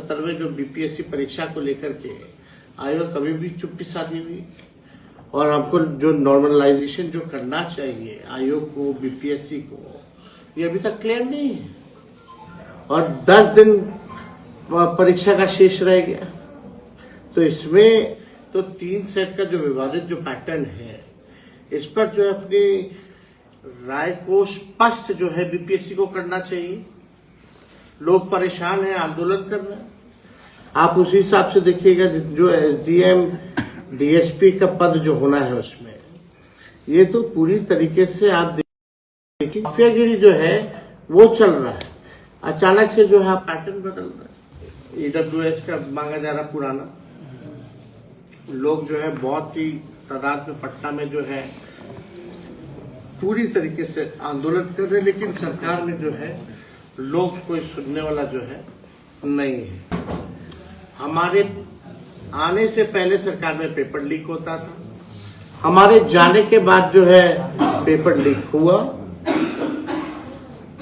77वें जो बीपीएससी परीक्षा को लेकर के आयोग कभी भी चुप्पी साधी हुई, और हमको जो नॉर्मलाइजेशन जो करना चाहिए आयोग को, बीपीएससी को, ये अभी तक क्लियर नहीं है। और 10 दिन परीक्षा का शेष रह गया, तो इसमें तो 3 सेट का जो विवादित जो पैटर्न है, इस पर जो है अपनी राय को स्पष्ट जो है बीपीएससी को करना चाहिए। लोग परेशान हैं, आंदोलन कर रहे हैं। आप उसी हिसाब से देखिएगा जो एसडीएम डीएसपी का पद जो होना है उसमें ये तो पूरी तरीके से आप देखिए माफियागिरी जो है वो चल रहा है। अचानक से जो है पैटर्न बदल रहा है। ईडब्ल्यूएस का मांगा जा रहा पुराना, लोग जो है बहुत ही तादाद में पटना में जो है पूरी तरीके से आंदोलन कर रहे हैं, लेकिन सरकार में जो है लोग कोई सुनने वाला जो है नहीं है। हमारे आने से पहले सरकार में पेपर लीक होता था, हमारे जाने के बाद जो है पेपर लीक हुआ।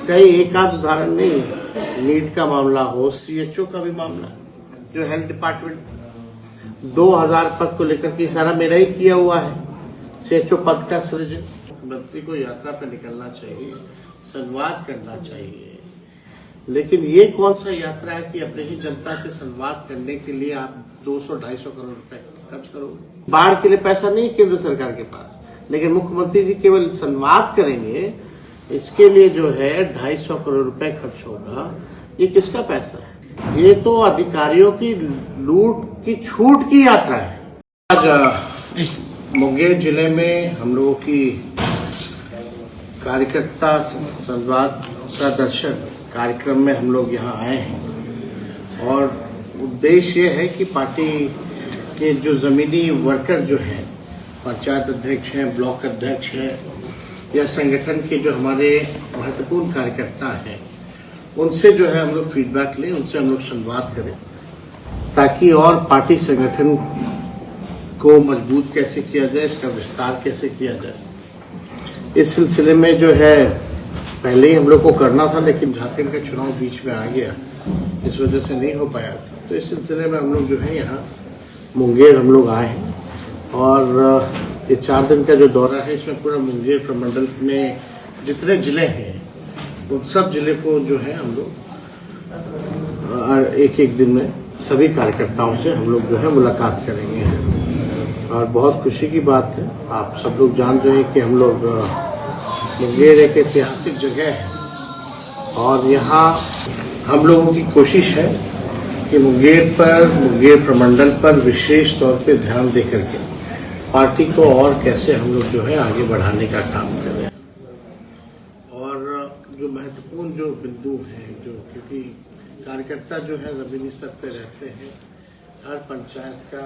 कई एक आध उदाहरण नहीं, नीट का मामला हो, सीएचओ का भी मामला, जो हेल्थ डिपार्टमेंट 2000 पद को लेकर के सारा मेरा ही किया हुआ है, सीएचओ पद का सृजन। मुख्यमंत्री को यात्रा पर निकलना चाहिए, संवाद करना चाहिए, लेकिन ये कौन सा यात्रा है कि अपने ही जनता से संवाद करने के लिए आप 200-250 करोड़ रुपए खर्च करोगे। बाढ़ के लिए पैसा नहीं केंद्र सरकार के पास, लेकिन मुख्यमंत्री जी केवल संवाद करेंगे, इसके लिए जो है 250 करोड़ रुपए खर्च होगा। ये किसका पैसा है? ये तो अधिकारियों की लूट की छूट की यात्रा है। आज मुंगेर जिले में हम लोगों की कार्यकर्ता संवाद सदर्शन कार्यक्रम में हम लोग यहाँ आए हैं, और उद्देश्य ये है कि पार्टी के जो जमीनी वर्कर जो हैं, पंचायत अध्यक्ष हैं, ब्लॉक अध्यक्ष हैं, या संगठन के जो हमारे महत्वपूर्ण कार्यकर्ता हैं, उनसे जो है हम लोग फीडबैक लें, उनसे हम लोग संवाद करें, ताकि और पार्टी संगठन को मजबूत कैसे किया जाए, इसका विस्तार कैसे किया जाए। इस सिलसिले में जो है पहले ही हम लोग को करना था, लेकिन झारखंड का चुनाव बीच में आ गया, इस वजह से नहीं हो पाया था। तो इस सिलसिले में हम लोग जो है यहाँ मुंगेर हम लोग आए हैं, और ये 4 दिन का जो दौरा है इसमें पूरा मुंगेर प्रमंडल में जितने जिले हैं उन सब जिले को जो है हम लोग एक दिन में सभी कार्यकर्ताओं से हम लोग जो है मुलाकात करेंगे। और बहुत खुशी की बात है, आप सब लोग जान रहे हैं कि हम लोग मुंगेर एक ऐतिहासिक जगह है, और यहाँ हम लोगों की कोशिश है कि मुंगेर प्रमंडल पर विशेष तौर पे ध्यान दे करके पार्टी को और कैसे हम लोग जो है आगे बढ़ाने का काम करें। और जो महत्वपूर्ण जो बिंदु हैं, जो क्योंकि कार्यकर्ता जो है जमीनी स्तर पे रहते हैं, हर पंचायत का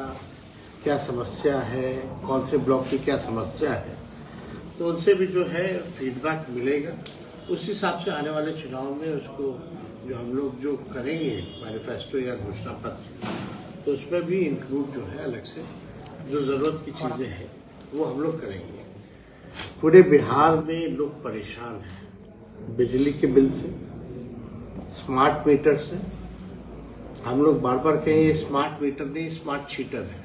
क्या समस्या है, कौन से ब्लॉक की क्या समस्या है, तो उनसे भी जो है फीडबैक मिलेगा। उस हिसाब से आने वाले चुनाव में उसको जो हम लोग जो करेंगे मैनिफेस्टो या घोषणा पत्र, तो उसमें भी इंक्लूड जो है अलग से जो जरूरत की चीजें हैं वो हम लोग करेंगे। पूरे बिहार में लोग परेशान हैं बिजली के बिल से, स्मार्ट मीटर से। हम लोग बार बार कहें ये स्मार्ट मीटर नहीं, स्मार्ट चीटर है।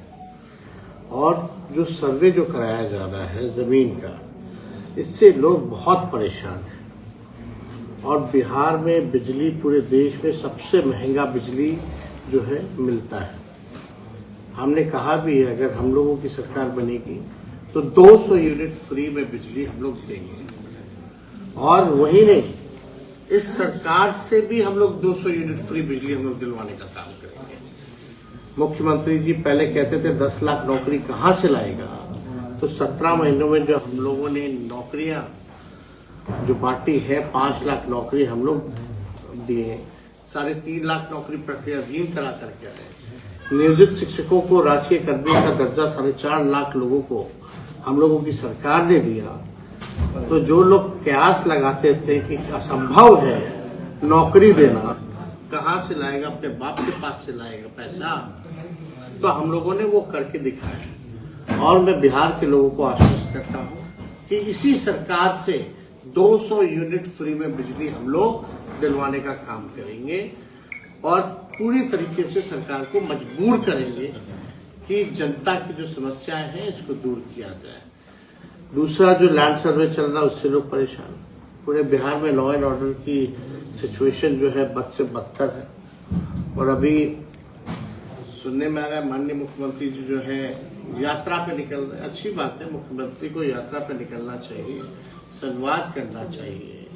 और जो सर्वे जो कराया जा रहा है जमीन का, इससे लोग बहुत परेशान हैं। और बिहार में बिजली पूरे देश में सबसे महंगा बिजली जो है मिलता है। हमने कहा भी है अगर हम लोगों की सरकार बनेगी तो 200 यूनिट फ्री में बिजली हम लोग देंगे। और वही नहीं, इस सरकार से भी हम लोग 200 यूनिट फ्री बिजली हम लोग दिलवाने का काम करेंगे। मुख्यमंत्री जी पहले कहते थे 10 लाख नौकरी कहाँ से लाएगा, तो 17 महीनों में जो हम लोगों ने नौकरियां जो पार्टी है 5 लाख नौकरी हम लोग दिए, 3.5 लाख नौकरी प्रक्रियाधीन करा करके आए। नियोजित शिक्षकों को राजकीय कर्मी का दर्जा 4.5 लाख लोगों को हम लोगों की सरकार ने दिया। तो जो लोग कयास लगाते थे कि असंभव है नौकरी देना, कहाँ से लाएगा, अपने बाप के पास से लाएगा पैसा, तो हम लोगों ने वो करके दिखाया। और मैं बिहार के लोगों को आश्वस्त करता हूँ कि इसी सरकार से 200 यूनिट फ्री में बिजली हम लोग दिलवाने का काम करेंगे। और पूरी तरीके से सरकार को मजबूर करेंगे कि जनता की जो समस्याएं हैं इसको दूर किया जाए। दूसरा, जो लैंड सर्वे चल रहा है उससे लोग परेशान। पूरे बिहार में लॉ एंड ऑर्डर की सिचुएशन जो है बद से बदतर है। और अभी सुनने में आ रहा है माननीय मुख्यमंत्री जी जो है यात्रा पे निकल रहे। अच्छी बात है, मुख्यमंत्री को यात्रा पे निकलना चाहिए, संवाद करना चाहिए,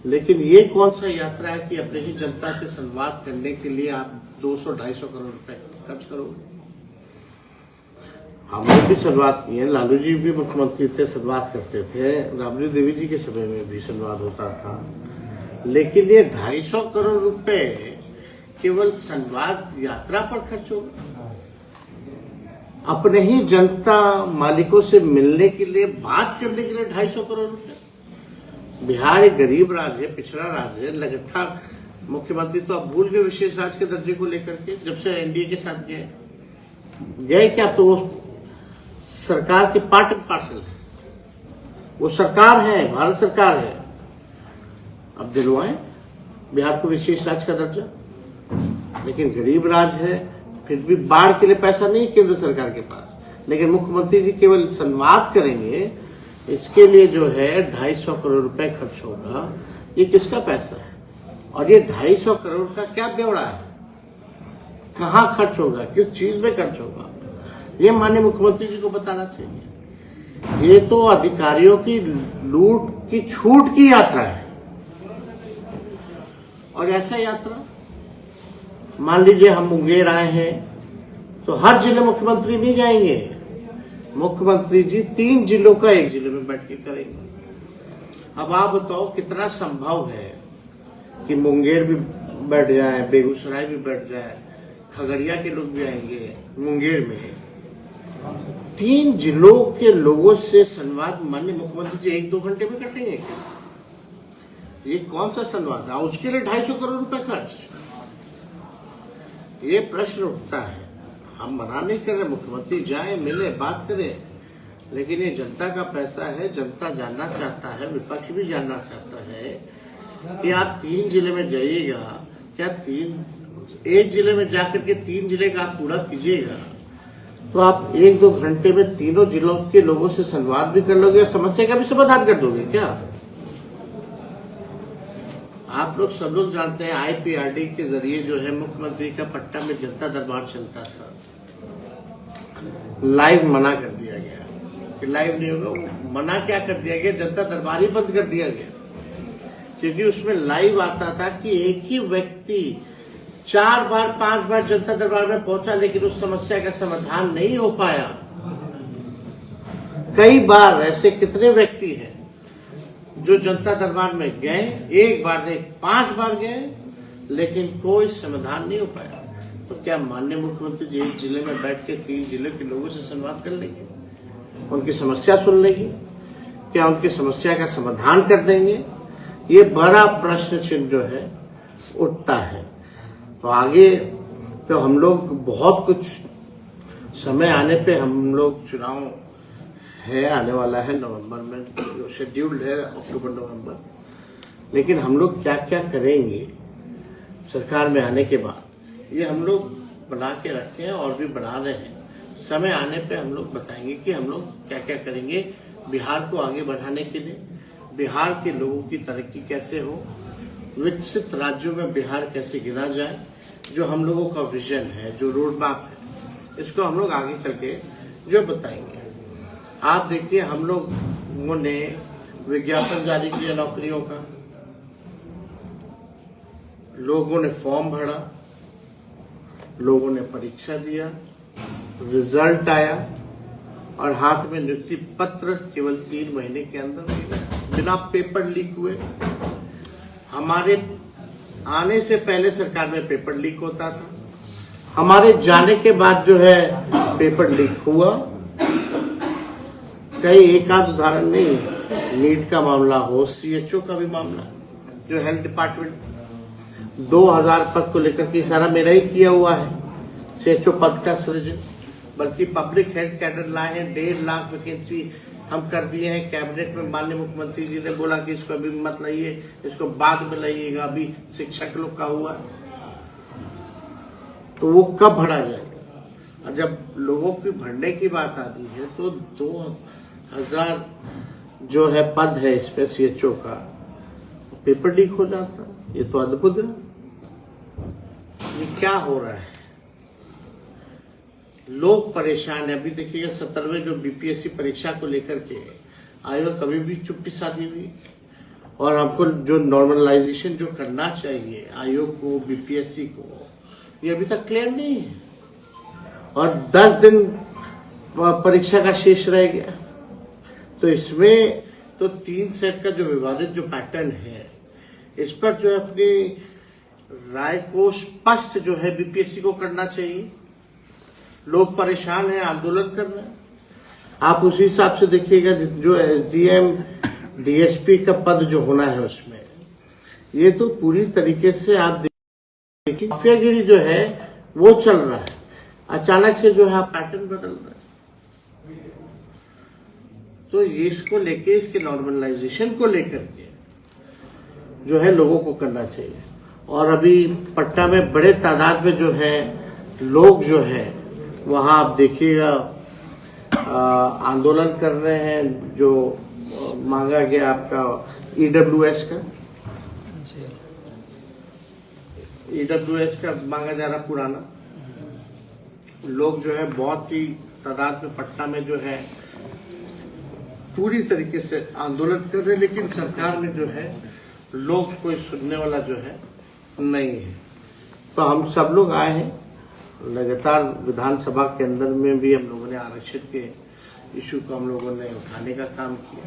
लेकिन ये कौन सा यात्रा है कि अपने ही जनता से संवाद करने के लिए आप 200-250 करोड़ रुपए खर्च करोगे। हमने भी संवाद किए, लालू जी भी मुख्यमंत्री थे, संवाद करते थे, राबड़ी देवी जी के समय में भी संवाद होता था, लेकिन ये 250 करोड़ रुपए केवल संवाद यात्रा पर खर्च होगा। अपने ही जनता मालिकों से मिलने के लिए, बात करने के लिए 250 करोड़ रुपए। बिहार एक गरीब राज्य है, पिछड़ा राज्य है। लगातार मुख्यमंत्री तो आप भूल गए विशेष राज्य के दर्जे को लेकर के, जब से एनडीए के साथ गए क्या, तो वो सरकार के पार्ट एंड पार्सल है, वो सरकार है, भारत सरकार है। अब दिलवाएं बिहार को विशेष राज्य का दर्जा, लेकिन गरीब राज्य है, फिर भी बाढ़ के लिए पैसा नहीं केंद्र सरकार के पास, लेकिन मुख्यमंत्री जी केवल संवाद करेंगे, इसके लिए जो है 250 करोड़ रुपए खर्च होगा। ये किसका पैसा है और ये 250 करोड़ का क्या ब्यौरा है, कहाँ खर्च होगा, किस चीज में खर्च होगा, ये माननीय मुख्यमंत्री जी को बताना चाहिए। ये तो अधिकारियों की लूट की छूट की यात्रा है। और ऐसा यात्रा, मान लीजिए हम मुंगेर आए हैं तो हर जिले मुख्यमंत्री नहीं जाएंगे, मुख्यमंत्री जी 3 जिलों का एक जिले में बैठ के करेंगे। अब आप बताओ कितना संभव है कि मुंगेर भी बैठ जाए, बेगूसराय भी बैठ जाए, खगड़िया के लोग भी आएंगे मुंगेर में। 3 जिलों के लोगों से संवाद माननीय मुख्यमंत्री जी 1-2 घंटे में कटेंगे क्या? ये कौन सा संवाद है? उसके लिए 250 करोड़ रुपए खर्च। ये प्रश्न उठता है। हम मना नहीं कर रहे, मुख्यमंत्री जाए, मिले, बात करें, लेकिन ये जनता का पैसा है, जनता जानना चाहता है, विपक्ष भी जानना चाहता है कि आप 3 जिले में जाइएगा, क्या एक जिले में जाकर के 3 जिले का आप पूरा कीजिएगा तो आप 1-2 घंटे में तीनों जिलों के लोगों से संवाद भी कर लोगे, समस्या का भी समाधान कर दोगे क्या? आप लोग सब लोग जानते हैं आईपीआरडी के जरिए जो है मुख्यमंत्री का पट्टा में जनता दरबार चलता था, लाइव मना कर दिया गया कि लाइव नहीं होगा। वो मना क्या कर दिया गया, जनता दरबार ही बंद कर दिया गया, क्योंकि उसमें लाइव आता था कि एक ही व्यक्ति 4 बार 5 बार जनता दरबार में पहुंचा, लेकिन उस समस्या का समाधान नहीं हो पाया। कई बार ऐसे कितने व्यक्ति हैं जो जनता दरबार में गए, 1 बार नहीं 5 बार गए, लेकिन कोई समाधान नहीं हो पाया। तो क्या माननीय मुख्यमंत्री जी एक जिले में बैठ के 3 जिले के लोगों से संवाद कर लेंगे, उनकी समस्या सुन लेंगे, क्या उनकी समस्या का समाधान कर देंगे? ये बड़ा प्रश्न चिन्ह जो है उठता है। तो आगे तो हम लोग बहुत कुछ समय आने पे हम लोग चुनाव है, आने वाला है नवंबर में, जो शेड्यूल्ड है अक्टूबर-नवंबर, लेकिन हम लोग क्या क्या करेंगे सरकार में आने के बाद, ये हम लोग बना के रखे हैं और भी बना रहे हैं। समय आने पे हम लोग बताएंगे कि हम लोग क्या क्या करेंगे बिहार को आगे बढ़ाने के लिए, बिहार के लोगों की तरक्की कैसे हो, विकसित राज्यों में बिहार कैसे गिना जाए। जो हम लोगों का विजन है, जो रोड मैप है, इसको हम लोग आगे चल के जो बताएंगे। आप देखिए, हम लोगों ने विज्ञापन जारी किया नौकरियों का, लोगों ने फॉर्म भरा, लोगों ने परीक्षा दिया, रिजल्ट आया और हाथ में नियुक्ति पत्र केवल 3 महीने के अंदर मिला, बिना पेपर लीक हुए। हमारे आने से पहले सरकार में पेपर लीक होता था, हमारे जाने के बाद जो है पेपर लीक हुआ। कई एक आध उदाहरण नहीं, नीट का मामला हो, सीएचओ का भी मामला, जो हेल्थ डिपार्टमेंट 2000 पद को लेकर के सारा मेरा ही किया हुआ है, सीएचओ पद का सृजन, बल्कि पब्लिक हेल्थ कैडर लाए हैं, 1.5 लाख वैकेंसी हम कर दिए हैं। कैबिनेट में माननीय मुख्यमंत्री जी ने बोला कि इसको अभी मत लाइए, इसको बाद में लाइएगा, अभी शिक्षक लोग का हुआ। तो वो कब भरा जाएगा? और जब लोगों की भरने की बात आती है तो 2000 जो है पद है इसमें CHO का, पेपर लीक हो जाता। ये तो अद्भुत है। ये क्या हो रहा है? लोग परेशान है। अभी देखिएगा 17वें जो BPSC परीक्षा को लेकर के आयोग कभी भी चुप्पी साधी हुई, और हमको जो नॉर्मलाइजेशन जो करना चाहिए आयोग को, BPSC को, ये अभी तक क्लियर नहीं है। और 10 दिन परीक्षा का शेष रह गया। तो इसमें तो 3 सेट का जो विवादित जो पैटर्न है, इस पर जो है अपनी राय को स्पष्ट जो है BPSC को करना चाहिए। लोग परेशान हैं, आंदोलन कर रहे हैं। आप उसी हिसाब से देखिएगा जो SDM DSP का पद जो होना है उसमें, ये तो पूरी तरीके से आप देखिए माफियागिरी जो है वो चल रहा है। अचानक से जो है पैटर्न बदल रहा है। तो इसको लेके, इसके नॉर्मलाइजेशन को लेकर के जो है लोगों को करना चाहिए। और अभी पटना में बड़े तादाद में जो है लोग जो है वहां आप देखिएगा आंदोलन कर रहे हैं। जो मांगा गया आपका EWS का मांगा जा रहा पुराना। लोग जो है बहुत ही तादाद में पटना में जो है पूरी तरीके से आंदोलन कर रहे हैं, लेकिन सरकार में जो है लोग कोई सुनने वाला जो है नहीं है। तो हम सब लोग आए हैं लगातार। विधानसभा के अंदर में भी हम लोगों ने आरक्षण के इशू को हम लोगों ने उठाने का काम किया।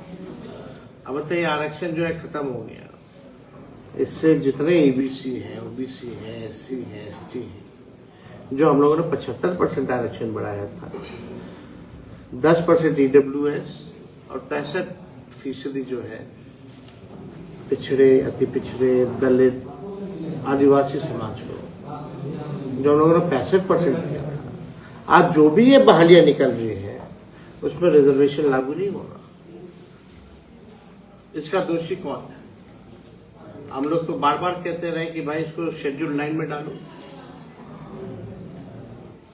अब बताइए, आरक्षण जो है खत्म हो गया। इससे जितने EBC है, OBC है, SC है, ST है, जो हम लोगों ने 75% आरक्षण बढ़ाया था, 10% EWS और 65% जो है पिछड़े, अति पिछड़े, दलित, आदिवासी समाज को, जो हम लोगों ने 65% किया था। आज जो भी ये बहालियां निकल रही है उसमें रिजर्वेशन लागू नहीं हो रहा। इसका दोषी कौन है? हम लोग तो बार बार कहते रहे कि भाई इसको शेड्यूल 9 में डालो।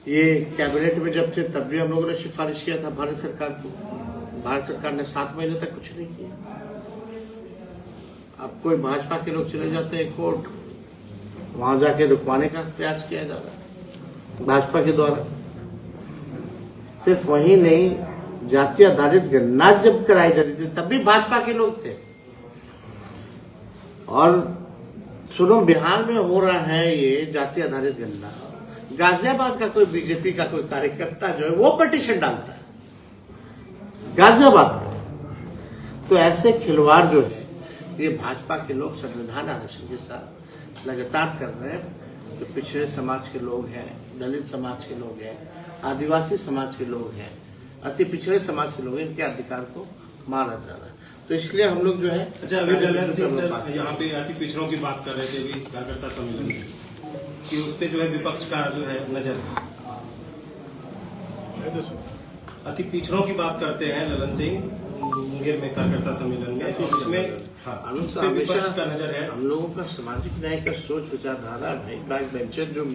ये कैबिनेट में जब थे तब भी हम लोगों ने सिफारिश किया था भारत सरकार को। भारत सरकार ने 7 महीने तक कुछ नहीं किया। अब कोई भाजपा के लोग चले जाते हैं कोर्ट, वहां जाके रुकवाने का प्रयास किया जा रहा है भाजपा के द्वारा। सिर्फ वही नहीं, जाति आधारित गणना जब कराई जा रही थी तब भी भाजपा के लोग थे। और सुनो, बिहार में हो रहा है ये जाति आधारित गणना, गाजियाबाद का कोई बीजेपी का कोई कार्यकर्ता जो है वो पिटीशन डालता है गाजियाबाद का। तो ऐसे खिलवाड़ जो है ये भाजपा के लोग संविधान आरक्षण के साथ लगातार कर रहे हैं। जो पिछड़े समाज के लोग हैं, दलित समाज के लोग हैं, आदिवासी समाज के लोग हैं, अति पिछड़े समाज के लोग हैं, इनके अधिकार को मारा जा रहा है। तो इसलिए हम लोग जो है अच्छा, अभी ललन सिंह सर यहाँ पे अति पिछड़ों की बात कर रहे थे अभी कार्यकर्ता सम्मेलन में, कि उस पे जो है विपक्ष का जो है नजर, अति पिछड़ों की बात करते हैं ललन सिंह मुंगेर में कार्यकर्ता सम्मेलन में, उसमें विपक्ष का नजर है। हम लोगों का सामाजिक न्याय का सोच विचारधारा भाई, बैक बेंचर जो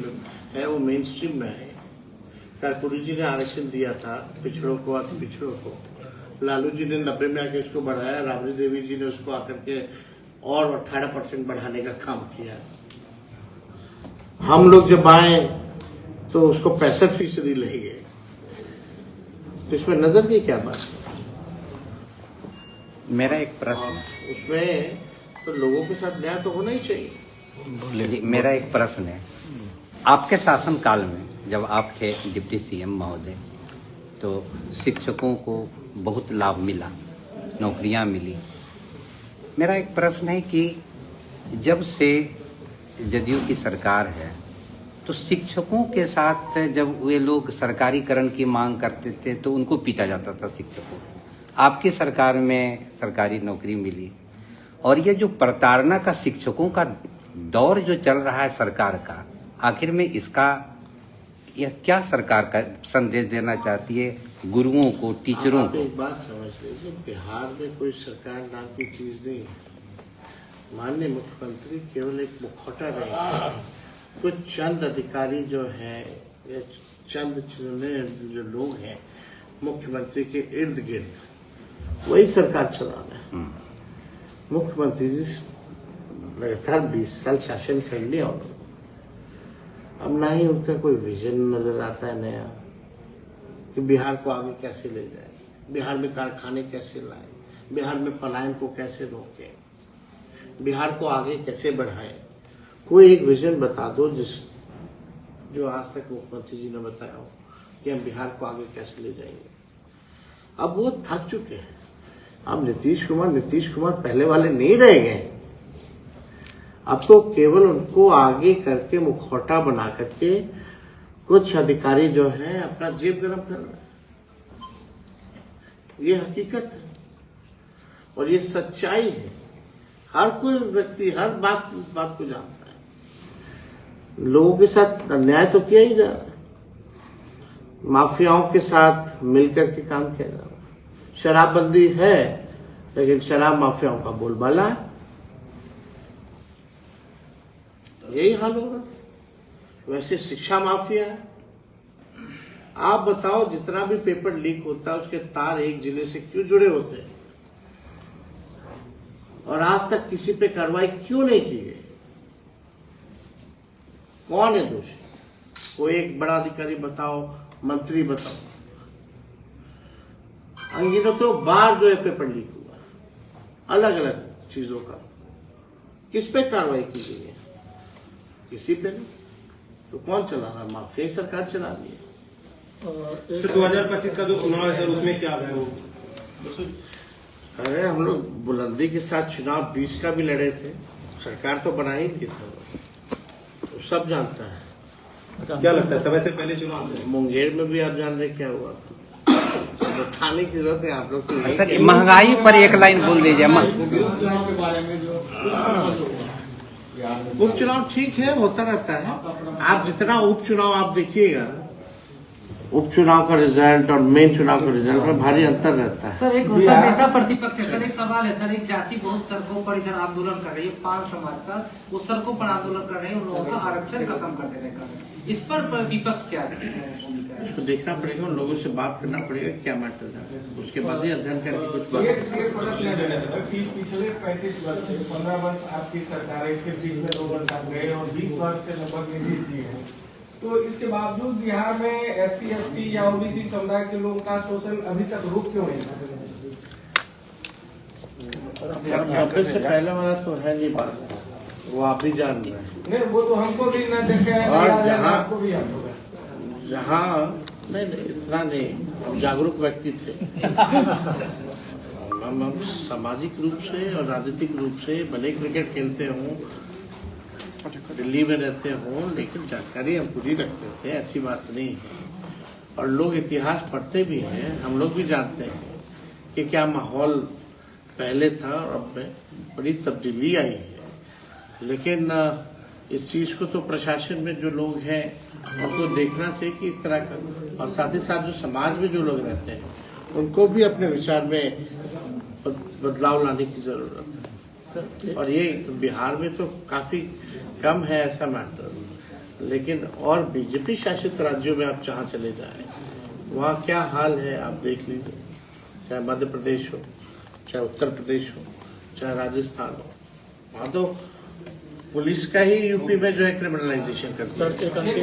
है वो मेन स्ट्रीम में है। कर्पूरी जी ने आरक्षण दिया था पिछड़ों को, अति पिछड़ों को। लालू जी ने 90 में आके उसको बढ़ाया, राबड़ी देवी जी ने उसको आकर के और 18% बढ़ाने का काम किया। हम लोग जब आए तो उसको 65% ले गए। तो इसमें नजर की क्या बात है? मेरा एक प्रश्न, उसमें तो लोगों के साथ न्याय तो होना ही चाहिए। मेरा एक प्रश्न है, आपके शासनकाल में जब आप थे डिप्टी CM महोदय, तो शिक्षकों को बहुत लाभ मिला, नौकरियां मिली। मेरा एक प्रश्न है कि जब से जदयू की सरकार है तो शिक्षकों के साथ जब वे लोग सरकारीकरण की मांग करते थे तो उनको पीटा जाता था शिक्षकों। आपकी सरकार में सरकारी नौकरी मिली, और ये जो प्रताड़ना का शिक्षकों का दौर जो चल रहा है सरकार का, आखिर में इसका यह क्या सरकार का संदेश देना चाहती है गुरुओं को, टीचरों को? एक बात समझ लीजिए, बिहार में कोई सरकार नाम की चीज नहीं है। माननीय मुख्यमंत्री केवल एक मुखौटा नहीं, कुछ चंद अधिकारी जो है, या चंद चुने जो लोग हैं मुख्यमंत्री के इर्द गिर्द, वही सरकार चला रहे हैं। मुख्यमंत्री जी लगातार 20 साल शासन कर लिया उन्होंने, अब ना ही उनका कोई विजन नजर आता है नया कि बिहार को आगे कैसे ले जाए, बिहार में कारखाने कैसे लाए, बिहार में पलायन को कैसे रोके, बिहार को आगे कैसे बढ़ाए। कोई एक विजन बता दो जो आज तक मुख्यमंत्री जी ने बताया हो कि हम बिहार को आगे कैसे ले जाएंगे। अब वो थक चुके हैं। अब नीतीश कुमार पहले वाले नहीं रह गए। अब तो केवल उनको आगे करके मुखौटा बना करके कुछ अधिकारी जो है अपना जेब गरम कर रहे हैं। ये हकीकत है और ये सच्चाई है। हर कोई व्यक्ति हर बात इस बात को जानता है। लोगों के साथ अन्याय तो किया ही जा रहा है, माफियाओं के साथ मिलकर के काम किया जा रहा है। शराबबंदी है लेकिन शराब माफियाओं का बोलबाला है। यही हाल हो रहा है। वैसे शिक्षा माफिया है। आप बताओ, जितना भी पेपर लीक होता है उसके तार एक जिले से क्यों जुड़े होते हैं और आज तक किसी पे कार्रवाई क्यों नहीं की गई? कौन है दोषी? कोई एक बड़ा अधिकारी बताओ, मंत्री बताओ। अनगिनतों बार जो है पेपर लीक हुआ अलग अलग चीजों का, किस पे कार्रवाई की गई है? किसी पे नहीं। तो कौन चला रहा? माफिया सरकार चला रही है। तो 2025 का जो चुनाव है सर, उसमें क्या है वो? अरे हम लोग बुलंदी के साथ चुनाव 20 का भी लड़े थे, सरकार तो बना ही नहीं था, तो सब जानता है। क्या लगता है समय से पहले चुनाव? मुंगेर में भी आप जान रहे क्या हुआ था, बताने की जरूरत है आप लोग को। सर महंगाई पर एक लाइन बोल दीजिए। उपचुनाव ठीक है, होता रहता है। आप जितना उपचुनाव आप देखिएगा, उपचुनाव का रिजल्ट और मेन चुनाव का रिजल्ट में भारी अंतर रहता है। सर एक सर नेता प्रतिपक्ष है सर, एक सवाल है सर। एक जाति बहुत सड़कों पर इधर आंदोलन कर रही है, 5 समाज का, वो सड़कों पर आंदोलन कर रहे हैं, उन लोगों का आरक्षण खत्म कर देने का। इस पर विपक्ष क्या भूमिका है? उसको देखना पड़ेगा, उन लोगों से बात करना पड़ेगा क्या मैटर है, उसके बाद ही अध्ययन करके कुछ बात। पिछले 35 वर्ष से 15 वर्ष आपकी सरकारें, फिर बीच में 2 वर्ष आप गए और 20 वर्ष से लगभग नीतीश जी है, तो इसके बावजूद बिहार में SC ST या OBC समुदाय के लोगों का शोषण अभी तक रुक क्यों नहीं? से पहले वाला तो है नहीं बात, वो आप भी जान रहे हैं। नहीं, वो तो हमको भी न देखे और आपको भी जहाँ नहीं इतना नहीं, हम जागरूक व्यक्ति थे। हम सामाजिक रूप से और राजनीतिक रूप से भले क्रिकेट खेलते हों, दिल्ली में रहते हों, लेकिन जानकारी हम पूरी रखते थे, ऐसी बात नहीं है। और लोग इतिहास पढ़ते भी हैं, हम लोग भी जानते हैं कि क्या माहौल पहले था और अब में बड़ी तब्दीली आई है। लेकिन इस चीज को तो प्रशासन में जो लोग हैं उनको देखना चाहिए कि इस तरह का, और साथ ही साथ जो समाज में जो लोग रहते हैं उनको भी अपने विचार में बदलाव लाने की जरूरत है। और ये बिहार में तो काफी कम है ऐसा मैटर, लेकिन और बीजेपी शासित राज्यों में आप जहाँ चले जाएं वहाँ क्या हाल है आप देख लीजिए। चाहे मध्य प्रदेश हो, चाहे उत्तर प्रदेश हो, चाहे राजस्थान हो, वहाँ तो पुलिस का ही यूपी में जो है क्रिमिनलाइजेशन करती है।